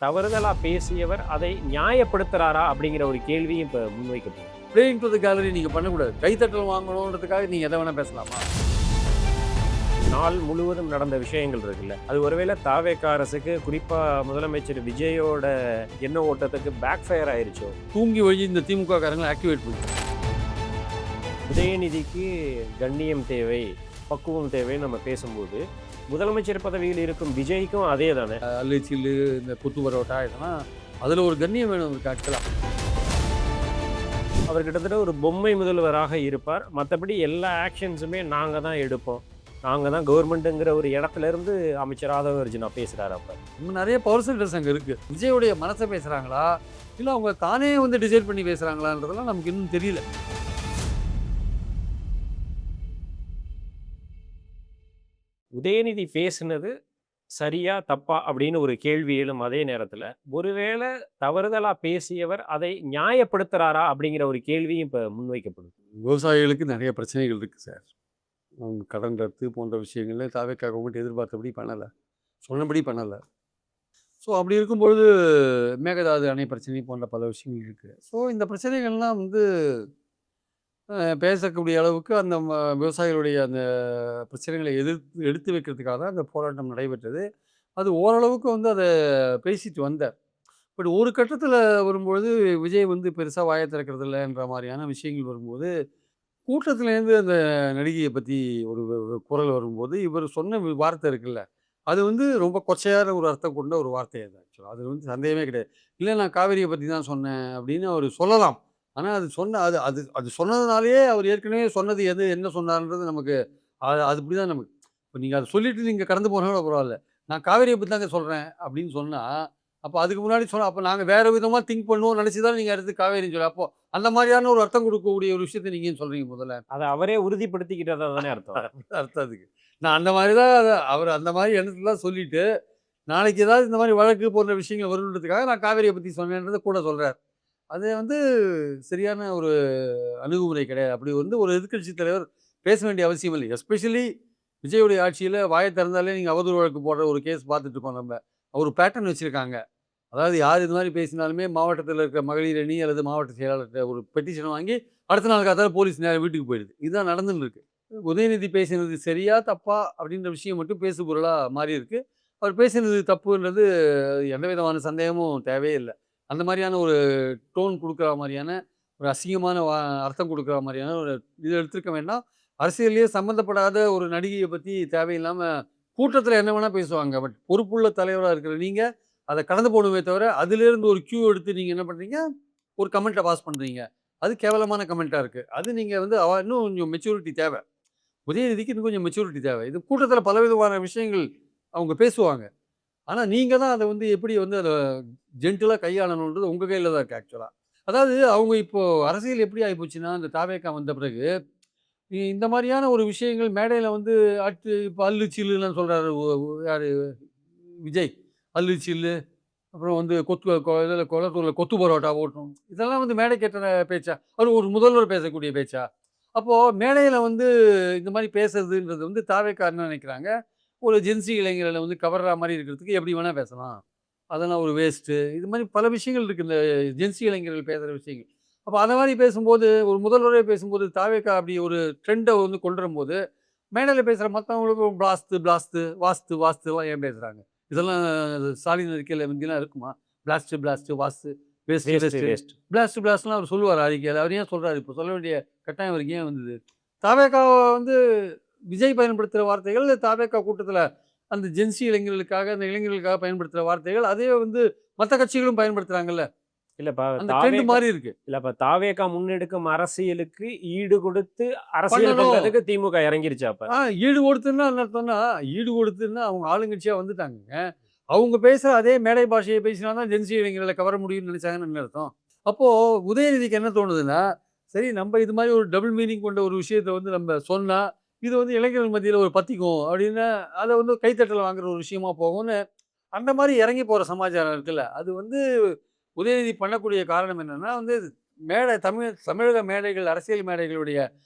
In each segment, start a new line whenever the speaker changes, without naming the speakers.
தவறுதலா பேசியவர் அதை நியாயப்படுத்துறாரா அப்படிங்கிற ஒரு கேள்வியும் இப்ப முன்வைக்கப்படுது.
பிளேயிங் டு த கேலரி நீங்கள் பண்ணக்கூடாது. கைத்தட்டல் வாங்கணுன்றதுக்காக நீங்கள் எதை வேணால் பேசலாமா?
நாள் முழுவதும் நடந்த விஷயங்கள் இருக்குல்ல, அது ஒருவேளை தாவேகா அரசுக்கு குறிப்பா முதலமைச்சர் விஜயோட எண்ண ஓட்டத்துக்கு பேக் ஃபயர் ஆயிருச்சோ?
தூங்கி வழி இந்த திமுக காரங்களை ஆக்டிவேட் பண்ணி
உதயநிதிக்கு கண்ணியம் தேவை, பக்குவம் தேவைன்னு நம்ம பேசும்போது முதலமைச்சர் பதவியில் இருக்கும் விஜய்க்கும் அதே தானே.
அல்லு சில்லு இந்த குத்து பரோட்டா இதெல்லாம் அதில் ஒரு கண்ணியம் வேணும் அவருக்கு ஆட்களாக.
அவர் கிட்டத்தட்ட ஒரு பொம்மை முதல்வராக இருப்பார். மற்றபடி எல்லா ஆக்ஷன்ஸுமே நாங்கள் தான் எடுப்போம், நாங்கள் தான் கவர்மெண்ட்டுங்கிற ஒரு இடத்துல இருந்து அமைச்சர் ஆதவ அர்ஜுனா பேசுகிறார். அப்போ
இன்னும் நிறைய பவர் சென்டர்ஸ் அங்கே இருக்குது. விஜயோடைய மனசை பேசுகிறாங்களா இல்லை அவங்க தானே வந்து டிசைட் பண்ணி பேசுகிறாங்களான்றதெல்லாம் நமக்கு இன்னும் தெரியல.
உதயநிதி பேசுனது சரியா தப்பா அப்படின்னு ஒரு கேள்வி எழும் அதே நேரத்தில் ஒருவேளை தவறுதலா பேசியவர் அதை நியாயப்படுத்துறாரா அப்படிங்கிற ஒரு கேள்வியும் இப்போ முன்வைக்கப்படுது.
விவசாயிகளுக்கு நிறைய பிரச்சனைகள் இருக்குது சார். அவங்க கடன் ரத்து போன்ற விஷயங்கள்ல தாவேக்கா கவர்மெண்ட் எதிர்பார்த்தபடி பண்ணலை, சொன்னபடி பண்ணலை. ஸோ அப்படி இருக்கும்பொழுது மேகதாது அணை பிரச்சனை போன்ற பல விஷயங்கள் இருக்குது. ஸோ இந்த பிரச்சனைகள்லாம் வந்து பேசக்கூடிய அளவுக்கு அந்த விவசாயிகளுடைய அந்த பிரச்சனைகளை எடுத்து வைக்கிறதுக்காக தான் அந்த போராட்டம் நடைபெற்றது. அது ஓரளவுக்கு வந்து அதை பேசிட்டு வந்தார். பட் ஒரு கட்டத்தில் வரும்பொழுது விஜய் வந்து பெருசாக வாயை திறக்கிறது இல்லைன்ற மாதிரியான விஷயங்கள் வரும்போது, கூட்டத்துலேருந்து அந்த நடிகையை பற்றி ஒரு குரல் வரும்போது இவர் சொன்ன வார்த்தை இருக்குல்ல, அது வந்து ரொம்ப கொச்சையான ஒரு அர்த்தம் கொண்ட ஒரு வார்த்தை. அது ஆக்சுவலாக அது வந்து சந்தேகமே கிடையாது. இல்லை நான் காவேரியை பற்றி தான் சொன்னேன் அப்படின்னு அவர் சொல்லலாம். ஆனால் அது சொன்ன அது அது அது சொன்னதுனாலேயே அவர் ஏற்கனவே சொன்னது என்ன சொன்னார்ன்றது நமக்கு அது இப்படி தான் நமக்கு. இப்போ நீங்கள் அதை சொல்லிட்டு நீங்கள் கடந்து போனாலும் பரவாயில்ல. நான் காவேரியை பற்றி தாங்க சொல்கிறேன் அப்படின்னு சொன்னால், அப்போ அதுக்கு முன்னாடி சொன்னால் அப்போ நாங்கள் வேறு விதமாக திங்க் பண்ணுவோம் நினச்சி தான் நீங்கள் அடுத்து காவேரின்னு சொல்லி, அப்போ அந்த மாதிரியான ஒரு அர்த்தம் கொடுக்கக்கூடிய ஒரு விஷயத்தை நீங்கள் சொல்கிறீங்க முதல்ல.
அதை அவரே உறுதிப்படுத்திக்கிட்டதா தானே அர்த்தம்.
அர்த்தம் அதுக்கு நான் அந்த மாதிரி தான் அவர் அந்த மாதிரி எண்ணத்துலாம் சொல்லிட்டு நாளைக்கு ஏதாவது இந்த மாதிரி வழக்கு போன்ற விஷயங்கள் வருன்றதுக்காக நான் காவேரியை பற்றி சொன்னேன்றதை கூட சொல்கிறார். அது வந்து சரியான ஒரு அணுகுமுறை கிடையாது. அப்படி வந்து ஒரு எதிர்க்கட்சி தலைவர் பேச வேண்டிய அவசியம் இல்லை. எஸ்பெஷலி விஜயுடைய ஆட்சியில் வாயை திறந்தாலே நீங்கள் அவதூறு வழக்கு போடுற ஒரு கேஸ் பார்த்துட்டு இருக்கோம் நம்ம. ஒரு பேட்டர்ன் வச்சுருக்காங்க. அதாவது யார் இது மாதிரி பேசினாலுமே மாவட்டத்தில் இருக்கிற மகளிர் அணி அல்லது மாவட்ட செயலாளர்கிட்ட ஒரு பெட்டிஷனை வாங்கி அடுத்த நாள் காத்தால போலீஸ் நேரம் வீட்டுக்கு போயிடுது. இதுதான் நடந்துன்னு இருக்கு. உதயநிதி பேசினது சரியா தப்பா அப்படின்ற விஷயம் மட்டும் பேசு பொருளாக மாறி இருக்கு. அவர் பேசினது தப்புன்றது எந்த விதமான சந்தேகமும் தேவையே இல்லை. அந்த மாதிரியான ஒரு டோன் கொடுக்குற மாதிரியான ஒரு அசிங்கமான அர்த்தம் கொடுக்குற மாதிரியான ஒரு இதை எடுத்துருக்க வேண்டாம். அரசியல்லையே சம்மந்தப்படாத ஒரு நடிகையை பற்றி தேவையில்லாமல் கூட்டத்தில் என்ன வேணால் பேசுவாங்க. பட் பொறுப்புள்ள தலைவராக இருக்கிற நீங்கள் அதை கடந்து போகணுமே தவிர அதிலேருந்து ஒரு கியூ எடுத்து நீங்கள் என்ன பண்ணுறீங்க, ஒரு கமெண்ட்டை பாஸ் பண்ணுறீங்க. அது கேவலமான கமெண்ட்டாக இருக்குது. அது நீங்கள் வந்து இன்னும் கொஞ்சம் மெச்சூரிட்டி தேவை. உதயநிதிக்கு இன்னும் கொஞ்சம் மெச்சூரிட்டி தேவை. இது கூட்டத்தில் பலவிதமான விஷயங்கள் அவங்க பேசுவாங்க. ஆனால் நீங்கள் தான் அதை வந்து எப்படி வந்து அதை ஜென்டிலாக கையாளணுன்றது உங்கள் கையில் தான் இருக்குது ஆக்சுவலாக. அதாவது அவங்க இப்போது அரசியல் எப்படி ஆகிப்போச்சுன்னா, இந்த தாவேக்கா வந்த பிறகு இந்த மாதிரியான ஒரு விஷயங்கள் மேடையில் வந்து இப்போ அல்லு சில்லுலாம் சொல்கிறாரு யார் விஜய். அல்லு சில்லு, அப்புறம் வந்து இதில் கொளத்தூரில் கொத்து பரோட்டா ஓட்டணும், இதெல்லாம் வந்து மேடை கேட்ட பேச்சா? அவர் ஒரு முதல்வர் பேசக்கூடிய பேச்சா? அப்போது மேடையில் வந்து இந்த மாதிரி பேசுறதுன்றது வந்து தாவேக்கா என்ன நினைக்கிறாங்க, ஒரு ஜென்சி இளைஞர்களை வந்து கவர்ற மாதிரி இருக்கிறதுக்கு எப்படி வேணால் பேசலாம், அதெல்லாம் ஒரு வேஸ்ட்டு. இது மாதிரி பல விஷயங்கள் இருக்குது இந்த ஜென்சி இளைஞர்கள் பேசுகிற விஷயங்கள். அப்போ அந்த மாதிரி பேசும்போது ஒரு முதல்வரே பேசும்போது தாவேக்கா அப்படி ஒரு ட்ரெண்டை வந்து கொண்டு வரும்போது மேடையில் பேசுகிற மற்றவங்களுக்கும் பிளாஸ்து பிளாஸ்து வாஸ்து வாஸ்துலாம் ஏன் பேசுகிறாங்க? இதெல்லாம் ஸ்டாலின் அறிக்கையில் முந்திலாம் இருக்குமா? பிளாஸ்ட்டு பிளாஸ்ட்டு வாஸ்து வேஸ்ட்டு வேஸ்ட்டு பிளாஸ்ட்டு பிளாஸ்ட்லாம் அவர் சொல்லுவார் அறிக்கையில். அவர் ஏன் சொல்கிறார்? இப்போ சொல்ல வேண்டிய கட்டாயம் அவருக்கு ஏன் வந்தது? தாவேக்காவை வந்து விஜய் பயன்படுத்துகிற வார்த்தைகள் தாவேக்கா கூட்டத்தில் அந்த ஜென்சி இளைஞர்களுக்காக அந்த இளைஞர்களுக்காக பயன்படுத்துகிற வார்த்தைகள் அதே வந்து மற்ற கட்சிகளும் பயன்படுத்துகிறாங்கல்ல.
இல்லப்பா,
அந்த ட்ரெண்ட் மாறி இருக்கு.
இல்லப்பா, தாவேகா முன்னெடுக்கும் அரசியலுக்கு ஈடு கொடுத்து அரசியல்
பண்ணணும்.
பண்றதுக்கு திமுக இறங்கிருச்சா? அப்ப
ஈடு கொடுத்துன்னா என்ன அர்த்தம்னா, ஈடு கொடுத்துன்னா அவங்க ஆளுங்கட்சியாக வந்துட்டாங்க. அவங்க பேசுகிற அதே மேடை பாஷையை பேசினா தான் ஜென்சி இளைஞர்களை கவர முடியும்னு நினச்சாங்கன்னு என்ன அர்த்தம்? அப்போது உதயநிதிக்கு என்ன தோணுதுன்னா, சரி நம்ம இது மாதிரி ஒரு டபுள் மீனிங் கொண்ட ஒரு விஷயத்தை வந்து நம்ம சொன்னால் இது வந்து இளைஞர்கள் மத்தியில் ஒரு பற்றிக்கும் அப்படின்னு அதை வந்து கைத்தட்டல் வாங்குற ஒரு விஷயமா போகும்னு அந்த மாதிரி இறங்கி போகிற சமாச்சாரம் இருக்குல்ல. அது வந்து உதயநிதி பண்ணக்கூடிய காரணம் என்னென்னா வந்து தமிழக மேடைகள் அரசியல் மேடைகளுடைய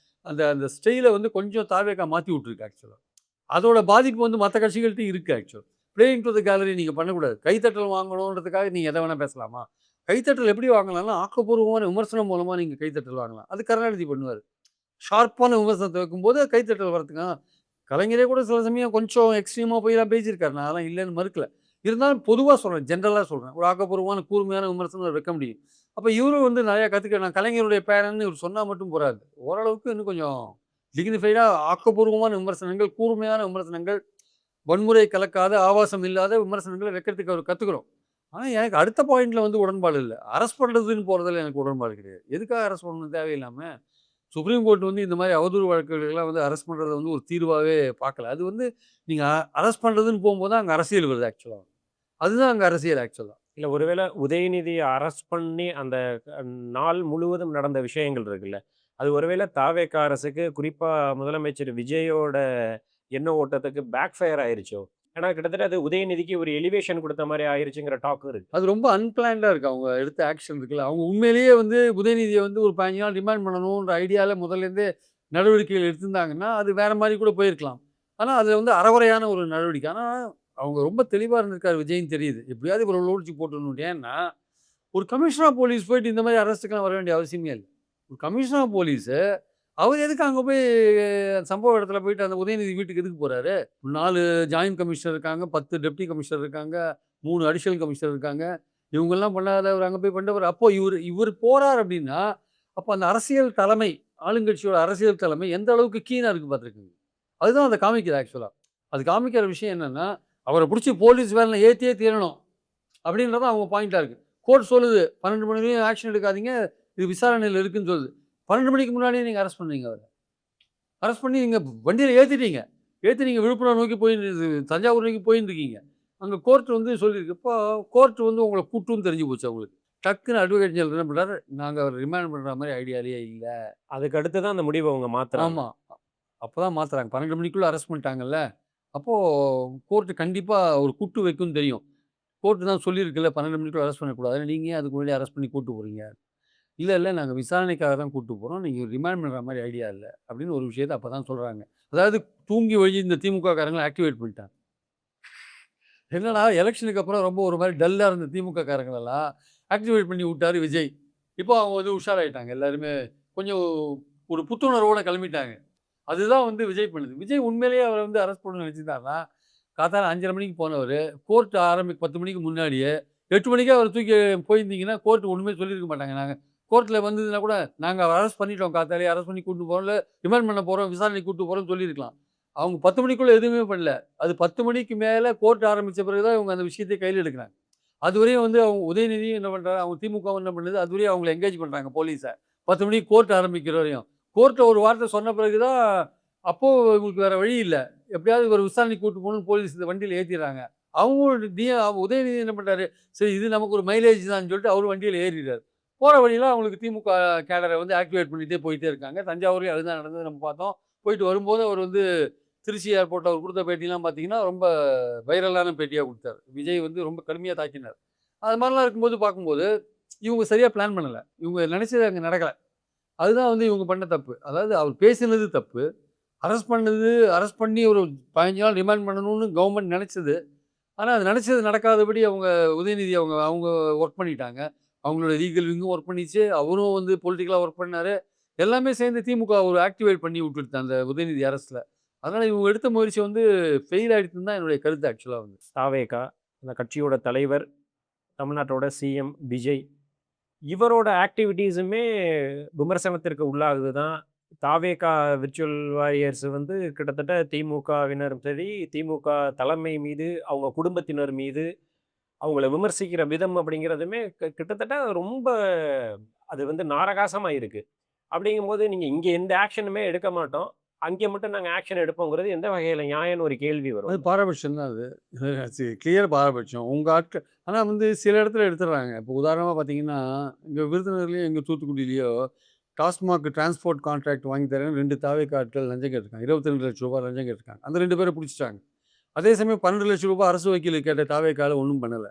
அந்த அந்த ஸ்டைலை வந்து கொஞ்சம் தாவேக்கா மாற்றி விட்ருக்கு ஆக்சுவலாக. அதோட பாதிப்பு வந்து மற்ற கட்சிகள்கிட்ட இருக்குது actual. Playing to the gallery நீங்கள் பண்ணக்கூடாது. கைத்தட்டல் வாங்கணுன்றதுக்காக நீங்கள் எதை வேணால் பேசலாமா? கைத்தட்டல் எப்படி வாங்கலாம்னா, ஆக்கப்பூர்வமான விமர்சனம் மூலமாக நீங்கள் கைத்தட்டல் வாங்கலாம். அது கருணாநிதி பண்ணுவார். ஷார்ப்பான விமர்சனத்தை வைக்கும்போது கைத்தட்டல் வரதுக்கு கலைஞரே கூட சில சமயம் கொஞ்சம் எக்ஸ்ட்ரீமாக போய்லாம் பேசியிருக்காரு. நான் அதெல்லாம் இல்லைன்னு மறுக்கல. இருந்தாலும் பொதுவாக சொல்கிறேன், ஜென்ரலாக சொல்கிறேன். ஒரு ஆக்கப்பூர்வமான கூர்மையான விமர்சனம் வைக்க முடியும். அப்போ இவரும் வந்து நிறையா கற்றுக்க நான் கலைஞருடைய பேரன்னு இவர் சொன்னால் மட்டும் போறாது. ஓரளவுக்கு இன்னும் கொஞ்சம் டிக்னிஃபைடாக ஆக்கப்பூர்வமான விமர்சனங்கள், கூர்மையான விமர்சனங்கள், வன்முறை கலக்காத, ஆபாசம் இல்லாத விமர்சனங்களை வைக்கிறதுக்கு அவர் கற்றுக்கிறோம். ஆனால் எனக்கு அடுத்த பாயிண்ட்ல வந்து உடன்பாடு இல்லை. அரெஸ்ட் பண்ணுறதுன்னு போகிறதுல எனக்கு உடன்பாடு கிடையாது. எதுக்காக அரெஸ்ட் பண்ணணும் தேவையில்லாமல்? சுப்ரீம் கோர்ட் வந்து இந்த மாதிரி அவதூறு வழக்குகளுக்கெல்லாம் வந்து அரெஸ்ட் பண்ணுறத வந்து ஒரு தீர்வாகவே பார்க்கல. அது வந்து நீங்கள் அரெஸ்ட் பண்ணுறதுன்னு போகும்போது தான் அங்கே அரசியல் வருது ஆக்சுவலாக. அதுதான் அங்கே அரசியல் ஆக்சுவலாக.
இல்ல ஒருவேளை உதயநிதிய அரெஸ்ட் பண்ணி அந்த அ நாள் முழுவதும் நடந்த விஷயங்கள் இருக்குல்ல. அது ஒருவேளை தாவேகா அரசுக்கு குறிப்பா முதலமைச்சர் விஜயோட எண்ண ஓட்டத்துக்கு பேக் ஃபயர் ஆயிருச்சோ? ஏன்னா கிட்டத்தட்ட அது உதயநிதிக்கு ஒரு எலிவேஷன் குடுத்த மாரி ஆயிருச்சுங்கிற டாக்கும் இருக்கு.
அது ரொம்ப அன்பிளான்டா இருக்கு. அவங்க எடுத்த ஆக்ஷன் இருக்குல்ல. அவங்க உண்மையிலேயே வந்து உதயநிதியை வந்து ஒரு 15 நாள் ரிமாண்ட் பண்ணணுன்ற ஐடியால முதல்லேருந்தே நடவடிக்கைகள் எடுத்திருந்தாங்கன்னா, அது வேற மாரி கூட போயிருக்கலாம். ஆனா, அது வந்து அரைகுறையான ஒரு நடவடிக்கை. ஆனா, அவங்க ரொம்ப தெளிவா இருந்திருக்காரு விஜய்ன்னு தெரியுது. எப்படியாவது இவர உள்ள போட்டுறணும். ஏன்னா, ஒரு கமிஷனர் ஆஃப் போலீஸ் போயிட்டு இந்த மாரி அரெஸ்ட்டுக்குலாம் வர வேண்டிய அவசியமே இல்ல. ஒரு கமிஷனர் ஆஃப் போலீஸு அவர் எதுக்கு அங்க போய் சம்பவ இடத்துல போயிட்டு அந்த உதயநிதி வீட்டுக்கு எதுக்கு போறாரு? 4 ஜாயிண்ட் கமிஷனர் இருக்காங்க, 10 டெப்டி கமிஷனர் இருக்காங்க, 3 அடிஷனல் கமிஷனர் இருக்காங்க. இவங்கெல்லாம் பண்ணாதவர் அங்க போய் பண்ணவர். அப்போ இவரு போறார் அப்படின்னா, அப்போ அந்த அரசியல் தலைமை, ஆளுங்கட்சியோட அரசியல் தலைமை எந்த அளவுக்கு கீனா இருக்கு பார்த்துருக்கங்க. அதுதான் அத காமிக்குது ஆக்சுவலா. அது காமிக்கிற விஷயம் என்னன்னா, அவர புடிச்சு போலீஸ் வேன்ல ஏத்தியே தீரணும். அப்படின்றது அவங்க பாயிண்ட்டா இருக்கு. கோர்ட் சொல்லுது 12 மணி வரையும் ஆக்ஷன் எடுக்காதீங்க. இது விசாரணையில இருக்குன்னு சொல்லுது. 12 மணிக்கு முன்னாடியே நீங்க அரெஸ்ட் பண்றீங்க அவர. அரெஸ்ட் பண்ணி நீங்க வண்டியில ஏத்திட்டீங்க. ஏத்தி நீங்க விழுப்புரம் நோக்கி தஞ்சாவூர் நோக்கி போயின்னு இருக்கீங்க. அங்க கோர்ட் வந்து சொல்லியிருக்கு. இப்போ கோர்ட் வந்து உங்கள கூட்டுன்னு தெரிஞ்சு போச்சு அவங்களுக்கு. டக்குன்னு அட்வொகேட் ஜெனரல் என்ன பண்றாரு, நாங்க அவர ரிமாண்ட் பண்ற மாரி ஐடியாலயே இல்ல.
அதுக்கு அடுத்து தான் அந்த முடிவ அவங்க மாத்துறாங்க.
ஆமா. அப்பதான் மாத்துறாங்க. 12 மணிக்குள்ள அரெஸ்ட் பண்ணிட்டாங்கல்ல. அப்போ கோர்ட் கண்டிப்பா ஒரு கூட்டு வைக்கும்னு தெரியும். கோர்ட் தான் சொல்லியிருக்குல்ல 12 மணிக்குள்ள அரெஸ்ட் பண்ணக்கூடாதுன்னு. நீங்க ஏன் அதுக்கு முன்னாடி அரெஸ்ட் பண்ணி கூட்டு போறீங்க? இல்ல, இல்ல. நாங்க விசாரணைக்காக தான் கூட்டு போறோம். நீங்க ரிமாண்ட் பண்ற மாரி ஐடியா இல்ல. அப்படின்னு ஒரு விஷயத்த அப்பதான் சொல்றாங்க. அதாவது தூங்கி வழிஞ்ச இந்த திமுக காரங்கள ஆக்டிவேட் பண்ணிட்டாங்க. என்னடா எலக்ஷனுக்கு அப்புறம் ரொம்ப ஒரு மாரி டல்லா இருந்த திமுக காரங்களெல்லாம் ஆக்டிவேட் பண்ணி விட்டாரு விஜய். இப்போ அவங்க வந்து உஷாராயிட்டாங்க. எல்லாருமே கொஞ்சம் ஒரு புத்துணர்வோட கிளம்பிட்டாங்க. அதுதான் வந்து விஜய் பண்ணுது. விஜய் உண்மையிலேயே அவர வந்து அரெஸ்ட் பண்ணணும்னு நினைச்சிருந்தாருன்னா, காத்தால 5:30 மணிக்கு போனவரு, கோர்ட் 10 மணிக்கு முன்னாடியே 8 மணிக்கே அவர தூக்கி போயிருந்தீங்கன்னா, கோர்ட் ஒண்ணுமே சொல்லியிருக்க மாட்டாங்க. நாங்க கோர்ட்ல வந்ததுன்னா கூட, நாங்க அவர அரெஸ்ட் பண்ணிட்டோம் காத்தாலயே அரெஸ்ட் பண்ணி கூட்டிட்டு போறோம். இல்ல ரிமாண்ட் பண்ண போறோம், விசாரணைக்கு கூட்டிட்டு போறோம்னு சொல்லியிருக்கலாம். அவங்க 10 மணிக்குள்ள எதுவுமே பண்ணல. அது 10 மணிக்கு மேல கோர்ட் ஆரம்பிச்ச பிறகு தான் இவங்க அந்த விஷயத்த கையில எடுக்குறாங்க. அதுவரையும் வந்து அவங்க உதயநிதியும் என்ன பண்றாரு, அவங்க திமுகவும் என்ன பண்ணுது, அதுவரையும் அவங்கள என்கேஜ் பண்றாங்க போலீஸ. 10 மணிக்கு கோர்ட் ஆரம்பிக்கிற வரையும். கோர்ட்ல ஒரு வார்த்தை சொன்ன பிறகு தான், அப்போ இவங்களுக்கு வேற வழி இல்ல. எப்படியாவது ஒரு விசாரணைக்கு கூட்டிட்டு போகணும்னு போலீஸ் இந்த வண்டியில ஏத்திர்றாங்க. அவங்களும் உதயநிதி என்ன பண்றாரு, சரி இது நமக்கு ஒரு மைலேஜ் தான்னு சொல்லிட்டு அவரு வண்டியில ஏறிறாரு. போற வழியில அவங்களுக்கு திமுக கேடர வந்து ஆக்டிவேட் பண்ணிட்டே போயிட்டே இருக்காங்க. தஞ்சாவூர்லயும் அதுதான் நடந்தது நம்ம பார்த்தோம். போயிட்டு வரும்போது அவர் வந்து திருச்சி ஏர்போர்ட்ல அவர் குடுத்த பேட்டிலாம் பார்த்தீங்கன்னா, ரொம்ப வைரலான பேட்டியா குடுத்தாரு. விஜய் வந்து ரொம்ப கடுமையா தாக்கினார். அது மாரிலாம் இருக்கும்போது பார்க்கும்போது, இவங்க சரியா பிளான் பண்ணல. இவங்க நெனைச்சது அங்க நடக்கல. அதுதான் வந்து இவங்க பண்ண தப்பு. அதாவது அவர் பேசினது தப்பு. அரெஸ்ட் பண்ணி ஒரு 15 நாள் ரிமாண்ட் பண்ணணும்னு கவர்மெண்ட் நெனைச்சது. ஆனா, அது நெனைச்சது நடக்காதபடி அவங்க உதயநிதி அவங்க அவங்க ஒர்க் பண்ணிட்டாங்க. அவங்களோட லீகல் விங்கும் ஒர்க் பண்ணிச்சு. அவரும் வந்து பொலிட்டிக்கலா ஒர்க் பண்ணாரு. எல்லாமே சேர்ந்து திமுக ஒரு ஆக்டிவேட் பண்ணி விட்டுடுத்து அந்த உதயநிதி அரசுல. அதனால இவங்க எடுத்த முயற்சி வந்து ஃபெயில் ஆயிடுச்சுன்னு தான் என்னுடைய கருத்து ஆக்சுவலா வந்து.
தாவேகா, அந்த கட்சியோட தலைவர், தமிழ்நாட்டோட சிஎம் விஜய், இவரோட ஆக்டிவிட்டீஸுமே விமர்சனத்திற்கு உள்ளாகுது தான். தாவேகா விர்ச்சுவல் வாரியர்ஸ் வந்து கிட்டத்தட்ட திமுகவினரும் சரி, திமுக தலைமை மீது, அவங்க குடும்பத்தினர் மீது, அவங்கள விமர்சிக்கிற விதம் அப்படிங்கிறதுமே கிட்டத்தட்ட ரொம்ப அது வந்து நாரகாசமா இருக்கு. அப்படிங்கும்போது நீங்க இங்க எந்த ஆக்ஷனுமே எடுக்க மாட்டோம். அங்கே மட்டும் நாங்க ஆக்ஷன் எடுப்போங்கிறது எந்த வகையில நியாயம்னு ஒரு கேள்வி
அது
வரும்.
பாரபட்சம் தான் அது. கிளியர் பாரபட்சம். உங்க ஆட்கள் ஆனா வந்து சில இடத்துல எடுத்துடுறாங்க. இப்போ உதாரணமா பார்த்தீங்கன்னா, இங்க விருதுநகர்லயோ, எங்க தூத்துக்குடியிலயோ டாஸ்மாக் டிரான்ஸ்போர்ட் கான்ட்ராக்ட் வாங்கி தரேன்னு 2 தாவேக்கா ஆட்கள் லஞ்சம் கேட்டுருக்காங்க. ரூ. 22,00,000 லஞ்சம் கேட்டுருக்காங்க. அந்த 2 பேர புடிச்சுட்டாங்க. அதே சமயம் ரூ. 12,00,000 அரசு வக்கீல் கேட்ட தாவேக்கால ஒண்ணும் பண்ணல.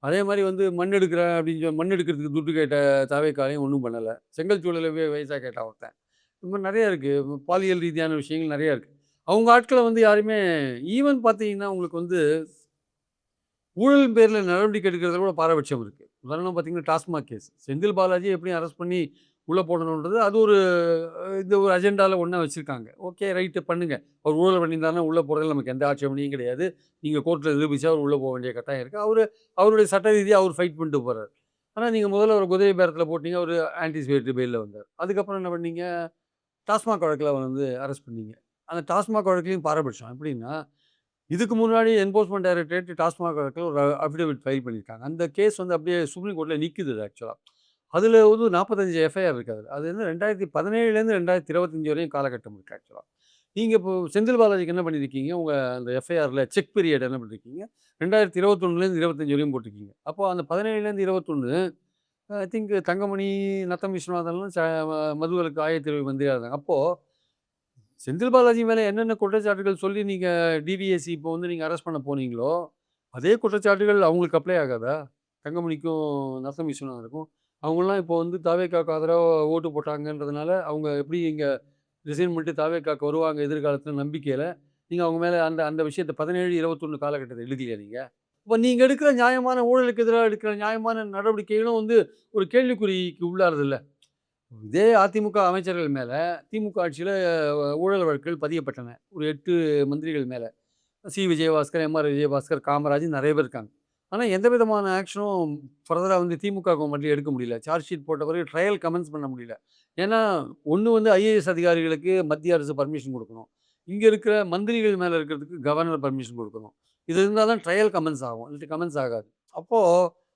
அதே மாரி வந்து மண் எடுக்கிறேன் அப்படின்னு மண் எடுக்கிறதுக்கு துட்டு கேட்ட தாவேக்காலையும் ஒண்ணும் பண்ணல. செங்கல்சூளையில வயசா கேட்டான் ஒருத்தன். இந்த மாரி நெறைய இருக்கு. பாலியல் ரீதியான விஷயங்கள் நெறைய இருக்கு. அவங்க ஆட்கள வந்து யாருமே ஈவன் பார்த்தீங்கன்னா, உங்களுக்கு வந்து ஊழல் பேரில் நடவடிக்கை எடுக்கிறதுல கூட பாரபட்சம் இருக்குது. உதாரணம் பார்த்தீங்கன்னா டாஸ்மாக் கேஸ். செந்தில் பாலாஜி எப்படியும் அரெஸ்ட் பண்ணி உள்ளே போடணுன்றது அது ஒரு இந்த ஒரு அஜெண்டாவில் ஒன்றா வச்சுருக்காங்க. ஓகே ரைட்டு பண்ணுங்க. அவர் ஊழல் பண்ணியிருந்தாருன்னா உள்ளே போகிறதுல நமக்கு எந்த ஆட்சேபனையும் கிடையாது. நீங்கள் கோர்ட்டில் நிரூபிச்சா அவர் உள்ளே போக வேண்டிய கட்டாயம் இருக்குது. அவருடைய சட்ட ரீதியாக அவர் ஃபைட் பண்ணிட்டு போகிறார். ஆனால் நீங்கள் முதல்ல ஒரு உதவி பேரத்தில் போட்டீங்க. அவர் ஆன்டிசிபேட்டரி பெயிலில் வந்தார். அதுக்கப்புறம் என்ன பண்ணீங்க? டாஸ்மாக் வழக்கில் அவர் வந்து அரெஸ்ட் பண்ணீங்க. அந்த டாஸ்மாக் வழக்குலையும் பாரபட்சம் எப்படின்னா, இதுக்கு முன்னாடி என்ஃபோர்ஸ்மென்ட் டைரக்டரேட் டாஸ்மாக் வழக்கில் ஒரு அஃபிடவிட் ஃபைல் பண்ணியிருக்காங்க. அந்த கேஸ் வந்து அப்படியே சுப்ரீம் கோர்ட்டில் நிக்குது அது ஆக்சுவலா. அதில வந்து 45 எஃப்ஐஆர் இருக்கு அதுல. அது வந்து 2017லேருந்து 2025 வரையும் காலகட்டம் இருக்கு ஆக்சுவலா. நீங்க இப்போ செந்தில் பாலாஜிக்கு என்ன பண்ணியிருக்கீங்க, உங்க அந்த எஃப்ஐஆர்ல செக் பீரியட் என்ன பண்ணியிருக்கீங்க, 2021லேருந்து 25 வரையும் போட்டிருக்கீங்க. அப்போ அந்த 17லேருந்து 21 ஐ திங்க் தங்கமணி, நத்தம் விஸ்வநாதன்லாம் மதுவிலக்கு ஆயத்தீர்வை மந்திரியா இருந்தாங்க. அப்போ செந்தில் பாலாஜி மேல என்னென்ன குற்றச்சாட்டுகள் சொல்லி நீங்க டிவிஎஸ்சி இப்போ வந்து நீங்க அரெஸ்ட் பண்ண போனீங்களோ, அதே குற்றச்சாட்டுகள் அவங்களுக்கு அப்ளை ஆகாதா? தங்கமணிக்கும், நசம் விஸ்வநாதனுக்கும். அவங்கலாம் இப்போ வந்து தாவேக்காவுக்கு ஆதரவா ஓட்டு போட்டாங்கன்றதுனால, அவங்க எப்படி இங்க ரிசைன் பண்ணிட்டு தாவேக்காவுக்கு வருவாங்க எதிர்காலத்துல நம்பிக்கையில, நீங்க அவங்க மேல அந்த அந்த விஷயத்த 17, 21 காலகட்டத்த எடுக்கலையா நீங்க? இப்ப நீங்க எடுக்கிற நியாயமான ஊழலுக்கு எதிரா எடுக்கிற நியாயமான நடவடிக்கைகளும் வந்து ஒரு கேள்விக்குறிக்கு உள்ளாறுதுல்ல. இதே அதிமுக அமைச்சர்கள் மேல திமுக ஆட்சியில ஊழல் வழக்குகள் பதியப்பட்டன. ஒரு 8 மந்திரிகள் மேல. விஜயபாஸ்கர், விஜயபாஸ்கர், காமராஜ் நெறைய பேர் இருக்காங்க. ஆனா, எந்த விதமான ஆக்ஷனும் ஃபர்தரா வந்து திமுக கவர்மெண்ட்ல எடுக்க முடியல. சார்ஜ் ஷீட் போட்ட பிறகு ட்ரையல் கமென்ஸ் பண்ண முடியல. ஏன்னா, ஒண்ணு வந்து ஐஏஎஸ் அதிகாரிகளுக்கு மத்திய அரசு பர்மிஷன் குடுக்கணும். இங்க இருக்கிற மந்திரிகள் மேல இருக்கிறதுக்கு கவர்னர் பர்மிஷன் குடுக்கணும். இது இருந்தா தான் ட்ரையல் கமென்ஸ் ஆகும். இல்லாட்டி கமென்ஸ் ஆகாது. அப்போ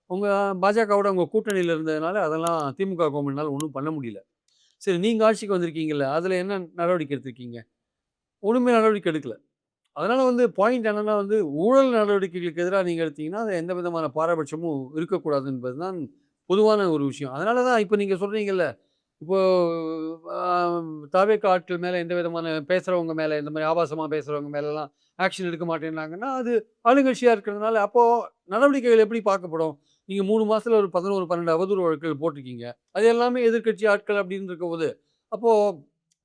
உங்க பாஜகவோட உங்க கூட்டணியில இருந்ததுனால, அதெல்லாம் திமுக கவர்மெண்ட்னால ஒண்ணும் பண்ண முடியல. சரி நீங்க ஆட்சிக்கு வந்திருக்கீங்கல்ல, அதுல என்ன நடவடிக்கை எடுத்திருக்கீங்க? ஒண்ணுமே நடவடிக்கை எடுக்கல. அதனால வந்து பாயிண்ட் என்னன்னா வந்து, ஊழல் நடவடிக்கைகளுக்கு எதிரா நீங்க எடுத்தீங்கன்னா, அது எந்த விதமான பாரபட்சமும் இருக்கக்கூடாது என்பது தான் பொதுவான ஒரு விஷயம். அதனால தான் இப்ப நீங்க சொல்றீங்கல்ல, இப்போ அ தாவேக்கா ஆட்கள் மேல எந்த விதமான பேசுறவங்க மேல, இந்த மாரி ஆபாசமா பேசுறவங்க மேலலாம் ஆக்ஷன் எடுக்க மாட்டேன்னாங்கன்னா, அது ஆளுங்கட்சியா இருக்கிறதுனால, அப்போ நடவடிக்கைகள் எப்படி பார்க்கப்படும்? நீங்க 3 மாசத்துல ஒரு 11, 12 அவதூறு வழக்குகள் போட்டிருக்கீங்க. அது எல்லாமே எதிர்க்கட்சி ஆட்கள் அப்படின்னு இருக்கும்போது, அப்போ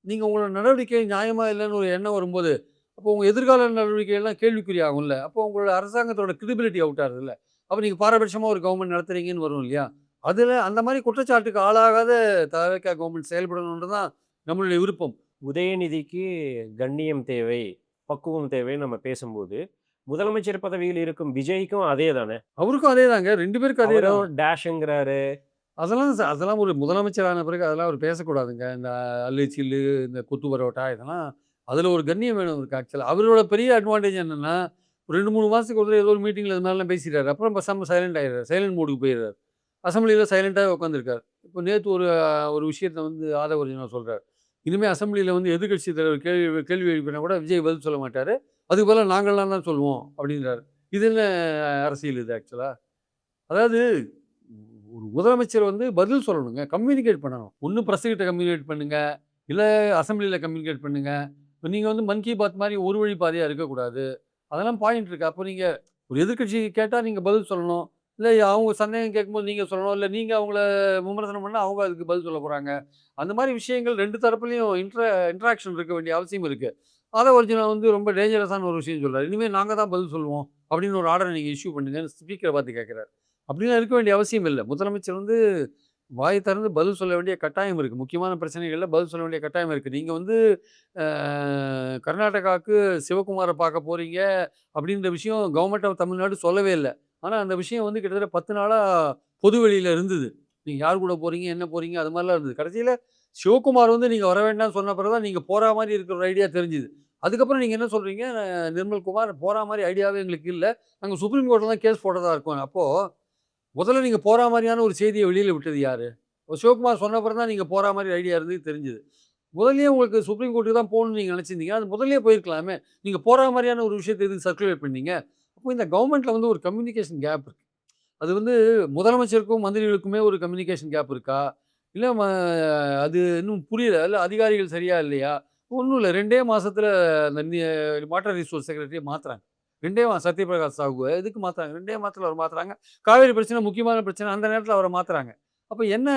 நீங்க உங்களோட நடவடிக்கை நியாயமா இல்லன்னு ஒரு எண்ணம் வரும்போது, அப்போ உங்க எதிர்கால நடவடிக்கைகள்லாம் கேள்விக்குறி ஆகும்ல. அப்போ உங்களோட அரசாங்கத்தோட கிரெடிபிலிட்டி அவுட் ஆகுதுல்ல. அப்ப நீங்க பாரபட்சமா ஒரு கவர்மெண்ட் நடத்துறீங்கன்னு வரும் இல்லையா? அதுல அந்த மாரி குற்றச்சாட்டுக்கு ஆளாகாத தாவேக்கா கவர்மெண்ட் செயல்படணும்ன்றது தான் நம்மளுடைய விருப்பம்.
உதயநிதிக்கு கண்ணியம் தேவை, பக்குவம் தேவைன்னு நம்ம பேசும்போது, முதலமைச்சர் பதவியில் இருக்கும் விஜய்க்கும் அதே தானே?
அவருக்கும் அதேதாங்க. 2 பேருக்கும் அதேதான்.
அவரும் டேஷ்ங்கிறாரு.
அதெல்லாம் ஒரு முதலமைச்சர் ஆன பிறகு அதெல்லாம் அவர் பேசக்கூடாதுங்க. இந்த அல்லு, சில்லு, இந்த கொத்து பரோட்டா இதெல்லாம் அதில ஒரு கண்ணியம் வேணும் அவருக்கு ஆக்சுவலா. அவரோட பெரிய அட்வான்டேஜ் என்னன்னா, ஒரு 2, 3 மாசத்துக்கு ஒரு தடவ ஏதோ ஒரு மீட்டிங்ல இது மாரிலாம் பேசிறாரு. அப்புறம் பேசாம சைலண்ட் ஆயிடுறாரு. சைலண்ட் மோடுக்கு போயிடுறாரு. அசெம்பிளில சைலன்ட்டாவே உட்காந்துருக்காரு. இப்போ நேத்து ஒரு விஷயத்த வந்து ஆதவர்ஜுனா சொல்றாரு. இனிமே அசெம்பிளில வந்து எதிர்க்கட்சி தலைவர் கேள்வி எழுப்பினா கூட விஜய் பதில் சொல்ல மாட்டாரு. அதுக்கு பதிலா நாங்கலாம் தான் சொல்லுவோம் அப்படின்றாரு. இது என்ன அரசியல் இது ஆக்சுவலா? அதாவது ஒரு முதலமைச்சர் வந்து பதில் சொல்லணுங்க. கம்யூனிகேட் பண்ணணும். ஒண்ணு பிரஸ் கிட்ட கம்யூனிகேட் பண்ணுங்க. இல்ல அசெம்பிளில கம்யூனிகேட் பண்ணுங்க. இப்ப நீங்க வந்து மன் கி பாத் மாரி ஒரு வழி பாதையா இருக்கக்கூடாது. அதெல்லாம் பாயிண்ட் இருக்கு. அப்போ நீங்க ஒரு எதிர்க்கட்சி கேட்டா நீங்க பதில் சொல்லணும். இல்ல அவங்க சந்தேகம் கேட்கும்போது நீங்க சொல்லணும். இல்ல நீங்க அவங்கள விமர்சனம் பண்ணா அவங்க அதுக்கு பதில் சொல்ல போறாங்க. அந்த மாரி விஷயங்கள் 2 தரப்புலயும் இன்டராக்ஷன் இருக்க வேண்டிய அவசியம் இருக்கு. அத ஒரிஜினல் வந்து ரொம்ப டேஞ்சரஸான ஒரு விஷயம் சொல்றாரு. இனிமே நாங்க தான் பதில் சொல்லுவோம். அப்படின்னு ஒரு ஆர்டர நீங்க இஷ்யூ பண்ணுங்கன்னு ஸ்பீக்கர பார்த்து கேட்கிறாரு. அப்படிலாம் இருக்க வேண்டிய அவசியம் இல்ல. முதலமைச்சர் வந்து வாய் திறந்து பதில் சொல்ல வேண்டிய கட்டாயம் இருக்கு. முக்கியமான பிரச்சனைகள்ல பதில் சொல்ல வேண்டிய கட்டாயம் இருக்கு. நீங்க வந்து அ கர்நாடகாவுக்கு சிவகுமார பார்க்க போறீங்க அப்படின்ற விஷயம் கவர்மெண்ட் ஆஃப் தமிழ்நாடு சொல்லவே இல்ல. ஆனா அந்த விஷயம் வந்து கிட்டத்தட்ட 10 நாளா பொது வெளியில இருந்தது. நீங்க யார் கூட போறீங்க, என்ன போறீங்க அது மாரிலாம் இருந்தது. கடைசியில சிவகுமார் வந்து நீங்க வர வேண்டாம்னு சொன்ன பிறகு தான் நீங்க போறா மாரி இருக்கிற ஒரு ஐடியா தெரிஞ்சுது. அதுக்கப்புறம் நீங்க என்ன சொல்றீங்க, நிர்மல்குமார் போறா மாரி ஐடியாவே எங்களுக்கு இல்ல. நாங்க சுப்ரீம் கோர்ட்ல தான் கேஸ் போட்டதா இருக்கோம். அப்போ முதல்ல நீங்க போறா மாரியான ஒரு செய்திய வெளியில விட்டது யாரு? சிவகுமார் சொன்ன அப்புறம் தான் நீங்க போறா மாரி ஐடியா இருந்தது தெரிஞ்சது. முதல்லயே உங்களுக்கு சுப்ரீம் கோர்ட்டுக்கு தான் போணும்னு நீங்க நெனச்சிருந்தீங்க. அது முதல்லயே போயிருக்கலாமே. நீங்க போறா மாரியான ஒரு விஷயத்த எதுக்கு சர்க்குலேட் பண்ணீங்க? அப்போ இந்த கவர்மெண்ட்ல வந்து ஒரு கம்யூனிகேஷன் கேப் இருக்கு. அது வந்து முதலமைச்சருக்கும், மந்திரிகளுக்குமே ஒரு கம்யூனிகேஷன் கேப் இருக்கா? இல்ல அது இன்னும் புரியல. இல்ல அதிகாரிகள் சரியா இல்லையா? ஒண்ணும் இல்ல. 2டே மாசத்துல அந்த வாட்டர் ரிசோர்ஸ் செக்ரட்டரிய மாத்துறாங்க. 2டே சத்யபிரகாஷ் சாஹூவ எதுக்கு மாத்துறாங்க? 2டே மாதத்துல அவர மாத்துறாங்க. காவேரி பிரச்சனை முக்கியமான பிரச்சனை. அந்த நேரத்துல அவர மாத்துறாங்க. அப்ப என்ன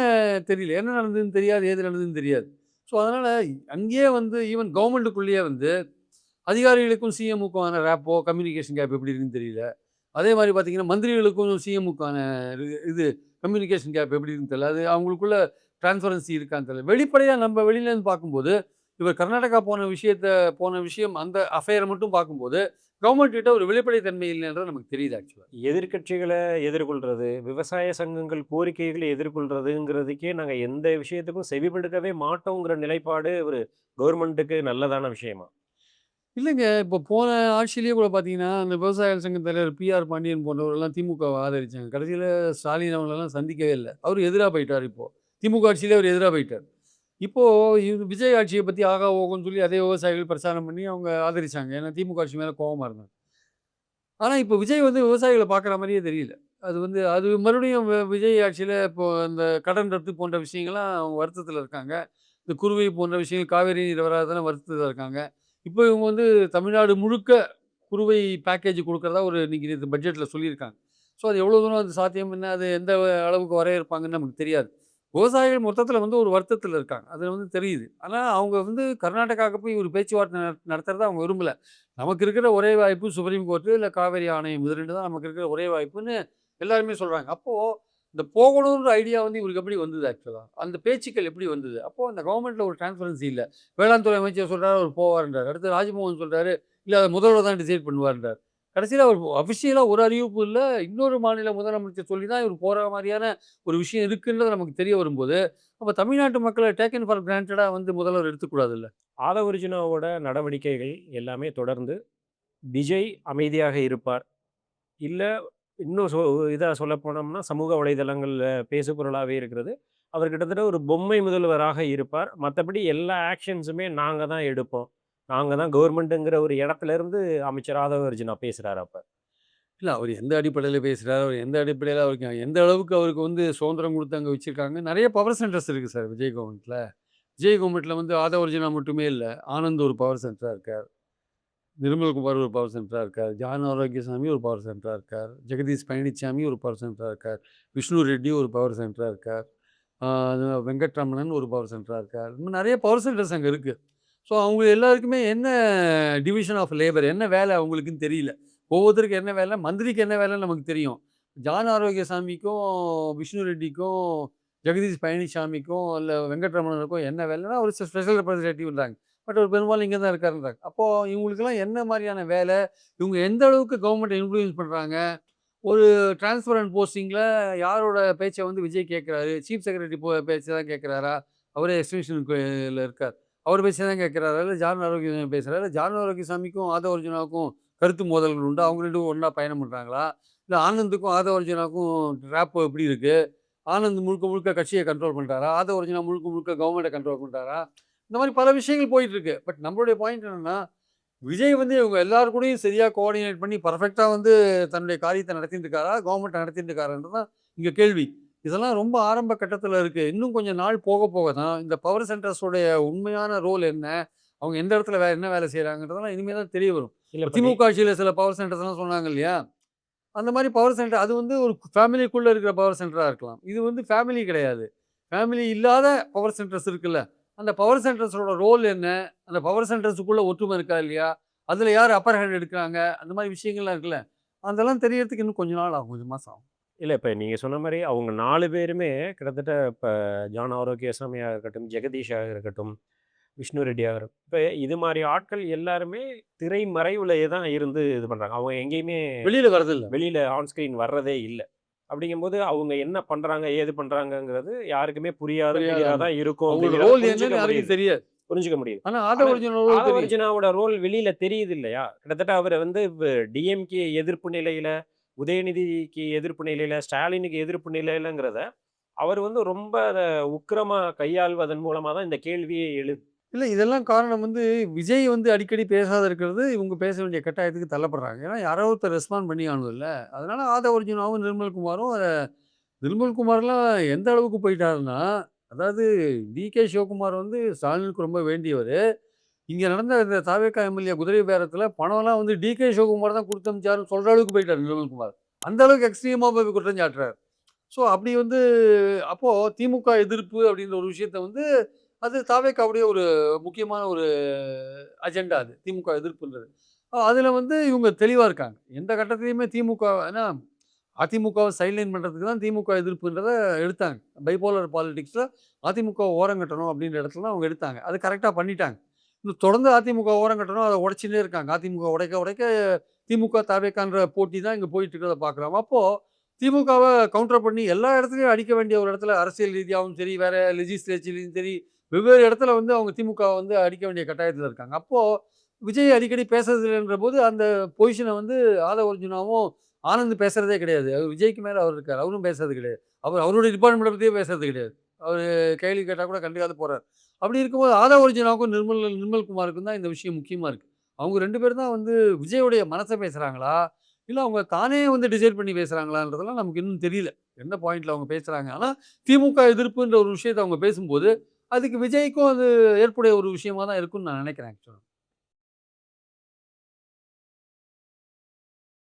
தெரியல. என்ன நடந்ததுன்னு தெரியாது. ஏது நடந்ததுன்னு தெரியாது. ஸோ அதனால அங்கேயே வந்து ஈவன் கவர்மெண்ட்டுக்குள்ளேயே வந்து அதிகாரிகளுக்கும் சிஎம்முக்குமான ரேப்போ, கம்யூனிகேஷன் கேப் எப்படி இருக்குன்னு தெரியல. அதே மாதிரி பார்த்தீங்கன்னா மந்திரிகளுக்கும் சிஎம்முக்கான இது கம்யூனிகேஷன் கேப் எப்படி இருக்குன்னு தெரியல. அது அவங்களுக்குள்ள டிரான்ஸ்பரன்சி இருக்கான்னு தெரியல. வெளிப்படையாக நம்ம வெளியிலேருந்து பார்க்கும்போது இவர் கர்நாடகா போன விஷயம் அந்த அஃபேரை மட்டும் பார்க்கும்போது கவர்மெண்ட் கிட்ட ஒரு வெளிப்படைத்தன்மை இல்லைன்றது நமக்கு தெரியுது ஆக்சுவலாக.
எதிர்க்கட்சிகளை எதிர்கொள்றது, விவசாய சங்கங்கள் கோரிக்கைகளை எதிர்கொள்றதுங்கிறதுக்கே நாங்க எந்த விஷயத்துக்கும் செவிமடுக்கவே மாட்டோங்கிற நிலைப்பாடு ஒரு கவர்மெண்ட்டுக்கு நல்லதான விஷயமா?
இல்லைங்க. இப்போ போன ஆட்சியிலேயே கூட பார்த்தீங்கன்னா, அந்த விவசாயிகள் சங்க தலைவர் பிஆர் பாண்டியன் போன்றவர்கள்லாம் திமுகவ ஆதரிச்சாங்க. கடைசியில ஸ்டாலின் அவங்களலாம் சந்திக்கவே இல்ல. அவரு எதிரா போயிட்டாரு இப்போ. திமுக ஆட்சியிலே அவரு எதிரா போயிட்டாரு. இப்போ இது விஜய் ஆட்சிய பத்தி ஆகா ஓஹோன்னு சொல்லி அதே விவசாயிகள் பிரச்சாரம் பண்ணி அவங்க ஆதரிச்சாங்க. ஏன்னா திமுக ஆட்சி மேல கோவமா இருந்தாங்க. ஆனா இப்போ விஜய் வந்து விவசாயிகள பார்க்குற மாரியே தெரியல. அது மறுபடியும் விஜய் ஆட்சியில இப்போ இந்த கடன் ரத்து போன்ற விஷயங்கள்லாம் அவங்க வருத்தத்தில இருக்காங்க. இந்த குறுவை போன்ற விஷயங்கள் காவேரி நீர் வராதெல்லாம் வருத்தத்தில இருக்காங்க. இப்போ இவங்க வந்து தமிழ்நாடு முழுக்க குறுவை பேக்கேஜ் குடுக்குறதா ஒரு இன்னைக்கு நேத்து பட்ஜெட்ல சொல்லியிருக்காங்க. ஸோ அது எவ்வளோ தூரம் அது சாத்தியம் என்ன? அது எந்த அளவுக்கு வரையறுப்பாங்கன்னு நமக்கு தெரியாது. விவசாயிகள் மொத்தத்தில வந்து ஒரு வருத்தத்தில இருக்காங்க. அது வந்து தெரியுது. ஆனா அவங்க வந்து கர்நாடகாவுக்கு போய் ஒரு பேச்சுவார்த்தை நடத்துறத அவங்க விரும்பல. நமக்கு இருக்கிற ஒரே வாய்ப்பு சுப்ரீம் கோர்ட்டு, இல்ல காவிரி ஆணையம். இது 2 தான் நமக்கு இருக்கிற ஒரே வாய்ப்புன்னு எல்லாருமே சொல்றாங்க. அப்போ இந்த போகணுன்ற ஐடியா வந்து இவருக்கு எப்படி வந்தது ஆக்சுவலா? அந்த பேச்சுக்கள் எப்படி வந்தது? அப்போ அந்த கவர்மெண்ட்ல ஒரு டிரான்ஸ்பரன்சி இல்ல. வேளாண் துறை அமைச்சர் சொல்றாரு, அவர் போவாருன்றாரு. அடுத்து ராஜ்மோகன் சொல்றாரு, இல்ல அத முதல்வர் தான் டிசைட் பண்ணுவாருன்றாரு. கடைசியில அவர் அஃபிஷியலா ஒரு அறிவிப்பு இல்ல. இன்னொரு மாநில முதலமைச்சர் சொல்லி தான் இவர் போற மாரியான ஒரு விஷயம் இருக்குன்றது நமக்கு தெரிய வரும்போது, அப்ப தமிழ்நாட்டு மக்கள டேக்கன் ஃபார் கிராண்டடா வந்து முதல்வர் எடுத்துக்கூடாதுல்ல?
ஆதவ அர்ஜுனாவோட நடவடிக்கைகள் எல்லாமே தொடர்ந்து விஜய் அமைதியாக இருப்பார். இல்ல இன்னும் இதா சொல்லப்போனோம்னா, சமூக வலைதளங்கள்ல பேசுபொருளாவே இருக்கிறது. அவர் கிட்டத்தட்ட ஒரு பொம்மை முதல்வராக இருப்பார். மத்தபடி எல்லா ஆக்ஷன்ஸுமே நாங்க தான் எடுப்போம். நாங்க தான் கவர்மெண்ட்டுங்கிற ஒரு இடத்துல இருந்து அமைச்சர் ஆதவ அர்ஜுனா பேசுறாரு அப்ப.
இல்ல அவரு எந்த அடிப்படையில பேசுறாரு? அவரு எந்த அடிப்படையில அவருக்கு எந்த அளவுக்கு அவருக்கு வந்து சுதந்திரம் குடுத்து அங்க வச்சிருக்காங்க. நெறைய பவர் சென்டர்ஸ் இருக்கு சார் விஜய் கவர்மெண்ட்ல. விஜய் கவர்மெண்ட்ல வந்து ஆதவ அர்ஜுனா மட்டுமே இல்ல. ஆனந்த் ஒரு பவர் சென்டரா இருக்கார். நிர்மல்குமார் ஒரு பவர் சென்டரா இருக்கார். ஜான் ஆரோக்கியசாமி ஒரு பவர் சென்டரா இருக்கார். ஜெகதீஷ் பழனிச்சாமி ஒரு பவர் சென்டரா இருக்கார். விஷ்ணு ரெட்டி ஒரு பவர் சென்டரா இருக்கார். ஆ வெங்கட்ரமணன் ஒரு பவர் சென்டரா இருக்கார். இன்னும் நெறைய பவர் சென்டர்ஸ் அங்க இருக்கு. ஸோ அவங்க எல்லாருக்குமே என்ன டிவிஷன் ஆஃப் லேபர் என்ன வேலை அவங்களுக்குன்னு தெரியல. ஒவ்வொருத்தருக்கு என்ன வேலை, மந்திரிக்கு என்ன வேலைன்னு நமக்கு தெரியும். ஜான் ஆரோக்கியசாமிக்கும், விஷ்ணு ரெட்டிக்கும், ஜெகதீஷ் பழனிசாமிக்கும், இல்ல வெங்கட்ரமணனுக்கும் என்ன வேலைன்னா, ஒரு ஸ்பெஷல் ரெப்ரசன்டேட்டிவ்ன்றாங்க. பட் அவர் பெரும்பாலும் இங்க தான் இருக்காருன்றாங்க. அப்போ இவங்களுக்கெல்லாம் என்ன மாரியான வேலை? இவங்க எந்த அளவுக்கு கவர்மெண்ட்ட இன்ஃப்ளூயன்ஸ் பண்றாங்க? ஒரு டிரான்ஸ்பரன்ட் போஸ்டிங்கில யாரோட பேச்ச வந்து விஜய் கேட்கிறாரு? சீஃப் செக்ரட்டரி பேச்ச தான் கேட்கிறாரா? அவரே எக்ஸ்டென்ஷனுக்கு ல இருக்கார். அவர் பேச்ச தான் கேட்கிறாரா? இல்ல ஜான் ஆரோக்கியசாமி பேசுறாரா? ஜான் ஆரோக்கியசாமிக்கும், ஆதவ அர்ஜுனாவுக்கும் கருத்து மோதல்கள் உண்டா? அவங்க 2 பேரும் ஒண்ணா பயணம் பண்றாங்களா? இல்ல ஆனந்துக்கும், ஆதவ அர்ஜுனாவுக்கும் ரேப்போ எப்படி இருக்கு? ஆனந்த் முழுக்க முழுக்க கட்சிய கண்ட்ரோல் பண்றாரா? ஆதவ அர்ஜுனா முழுக்க முழுக்க கவர்மெண்ட்ட கண்ட்ரோல் பண்றாரா? இந்த மாரி பல விஷயங்கள் போயிட்டு இருக்கு. பட் நம்மளுடைய பாயிண்ட் என்னன்னா, விஜய் வந்து இவங்க எல்லார் கூடயும் சரியா கோஆர்டினேட் பண்ணி பெர்ஃபெக்ட்டா வந்து தன்னுடைய காரியத்த நடத்திட்டு இருக்காரா? கவர்மெண்ட் நடத்திட்டு இருக்காரான்றது தான் இங்க கேள்வி. இதெல்லாம் ரொம்ப ஆரம்ப கட்டத்துல இருக்கு. இன்னும் கொஞ்சம் நாள் போக போக தான் இந்த பவர் சென்டர்ஸ் உடைய உண்மையான ரோல் என்ன? அவங்க எந்த இடத்துல என்ன வேலை செய்றாங்கன்றதெல்லாம் இனிமே தான் தெரிய வரும்.
இல்ல
இப்ப
இப்ப
திமுக ஆட்சியில சில பவர் சென்டர்ஸ்லாம் சொன்னாங்க இல்லையா? அந்த மாரி பவர் சென்டர் அது வந்து ஒரு ஃபேமிலிக்குள்ள இருக்கிற பவர் சென்டரா இருக்கலாம். இது வந்து ஃபேமிலி கிடையாது. ஃபேமிலி இல்லாத பவர் சென்டர்ஸ் இருக்குல்ல. அந்த பவர் சென்டர்ஸோட ரோல் என்ன? அந்த பவர் சென்டர்ஸ்க்குள்ள ஒற்றுமை இருக்கா இல்லையா? அதுல யார் அப்பர் ஹேண்ட் எடுக்குறாங்க? அந்த மாரி விஷயங்கள்லாம் இருக்குல்ல. அதெல்லாம் தெரியறதுக்கு இன்னும் கொஞ்ச நாள் ஆகும். கொஞ்சம் மாசம் ஆகும்.
இல்ல இப்ப நீங்க சொன்ன மாரி அவங்க 4 பேருமே கிட்டத்தட்ட இப்ப ஜான் ஆரோக்கியசாமியா இருக்கட்டும், ஜெகதீஷா இருக்கட்டும், விஷ்ணு ரெட்டியா இருக்கட்டும். இப்ப இது மாரி ஆட்கள் எல்லாருமே திரை மறைவுலயே தான் இருந்து இது பண்றாங்க. அவங்க எங்கேயுமே
வெளியில வரதில்ல.
வெளியில ஆன் ஸ்க்ரீன் வர்றதே இல்ல. அப்படிங்கும்போது அவங்க என்ன பண்றாங்க, ஏது பண்றாங்கங்கிறது யாருக்குமே புரியாத
புரியாது.
புதிரா
ஆமா.
தான் இருக்கும்
அவங்களோட
அப்படிங்கிறத
ரோல்
புரிஞ்சுக்க
என்னன்னு யாருக்கும்
முடியுது.
தெரியாது.
புரிஞ்சுக்க முடியுது.
ஆனா
ஆனா,
ஆதவ அர்ஜுனோட ரோல்
ஆதவ
தெரியும்.
அர்ஜுனாவோட ரோல் வெளியில தெரியுது இல்லையா? கிட்டத்தட்ட அவர வந்து டிஎம்கே எதிர்ப்பு நிலையில, உதயநிதிக்கு எதிர்ப்பு நிலையில, ஸ்டாலினுக்கு எதிர்ப்பு நிலையிலங்கிறத, அவர் வந்து ரொம்ப அத உக்கிரமா கையாள்வதன் மூலமா தான் இந்த கேள்வியே எழுது.
இல்ல இதெல்லாம் காரணம் வந்து விஜய் வந்து அடிக்கடி பேசாத இருக்கிறது, இவங்க பேச வேண்டிய கட்டாயத்துக்கு தள்ளப்படுறாங்க. ஏன்னா யாரோ ஒருத்தர் ரெஸ்பாண்ட் பண்ணி ஆகணும்ல. அதனால ஆதவ அர்ஜுனாவும், நிர்மல்குமாரும் நிர்மல்குமார்லாம் எந்த அளவுக்கு போயிட்டாருன்னா, அதாவது டி.கே. சிவகுமார் வந்து ஸ்டாலினுக்கு ரொம்ப வேண்டியவரு. இங்க நடந்த இந்த தாவேகா எம்எல்ஏ குதிரை பேரத்தில பணம்லாம் வந்து டி.கே. சிவகுமார் தான் குடுத்து அனுப்பிச்சாருன்னு சொல்ற அளவுக்கு போயிட்டாரு நிர்மல்குமார். அந்த அளவுக்கு எக்ஸ்ட்ரீமா போய் குற்றம் சாட்டுறாரு. ஸோ அப்படி வந்து அப்போ திமுக எதிர்ப்பு அப்படின்ற ஒரு விஷயத்த வந்து அது தாவேகாவுடைய ஒரு முக்கியமான ஒரு அஜெண்டா அது. திமுக எதிர்ப்புன்றது. அதில் வந்து இவங்க தெளிவாக இருக்காங்க. எந்த கட்டத்திலையுமே திமுக ஏன்னா அதிமுகவை சைட்லைன் பண்ணுறதுக்கு தான் திமுக எதிர்ப்புன்றத எடுத்தாங்க. பைபோலர் பாலிடிக்ஸில் அதிமுக ஓரங்கட்டணும் அப்படின்ற இடத்துல தான் அவங்க எடுத்தாங்க. அது கரெக்டாக பண்ணிட்டாங்க. இன்னும் தொடர்ந்து அதிமுக ஓரங்கட்டணும், அதை உடைச்சுட்டே இருக்காங்க. அதிமுக உடைக்க உடைக்க திமுக தாவேக்கான்ற போட்டி தான் இங்கே போயிட்டு இருக்கிறத பார்க்குறோம். அப்போது திமுகவை கவுண்டர் பண்ணி எல்லா இடத்துலையும் அடிக்க வேண்டிய ஒரு இடத்துல அரசியல் ரீதியாகவும் சரி, வேற லெஜிஸ்லேச்சர்லையும் சரி, வெவ்வேறு இடத்துல வந்து அவங்க திமுக வந்து அடிக்க வேண்டிய கட்டாயத்தில் இருக்காங்க. அப்போது விஜய் அடிக்கடி பேசுறதுன்ற போது அந்த பொசிஷனை வந்து ஆதவ அர்ஜுனாவும் ஆனந்த் பேசுறதே கிடையாது. அவர் விஜய்க்கு மேல அவர் இருக்காரு. அவரும் பேசுறது கிடையாது. அவருடைய டிபார்ட்மெண்ட்ட பத்தியே பேசுறது கிடையாது. அவரு கேள்வி கேட்டா கூட கண்டுக்காத போறாரு. அப்படி இருக்கும்போது ஆதவ அர்ஜுனாவுக்கும் நிர்மல்குமாருக்கும் தான் இந்த விஷயம் முக்கியமா இருக்கு. அவங்க 2 பேரும் தான் வந்து விஜயோடைய மனச பேசுறாங்களா? இல்ல அவங்க தானே வந்து டிசைட் பண்ணி பேசுறாங்களான்றதெல்லாம் நமக்கு இன்னும் தெரியல. எந்த பாயிண்ட்ல அவங்க பேசுறாங்க. ஆனா திமுக எதிர்ப்புன்ற ஒரு விஷயத்த அவங்க பேசும்போது, அதுக்கு விஜய்க்கும் அது ஏற்புடைய ஒரு விஷயமா தான் இருக்கும்னு நான் நினைக்கிறேன் ஆக்சுவலா.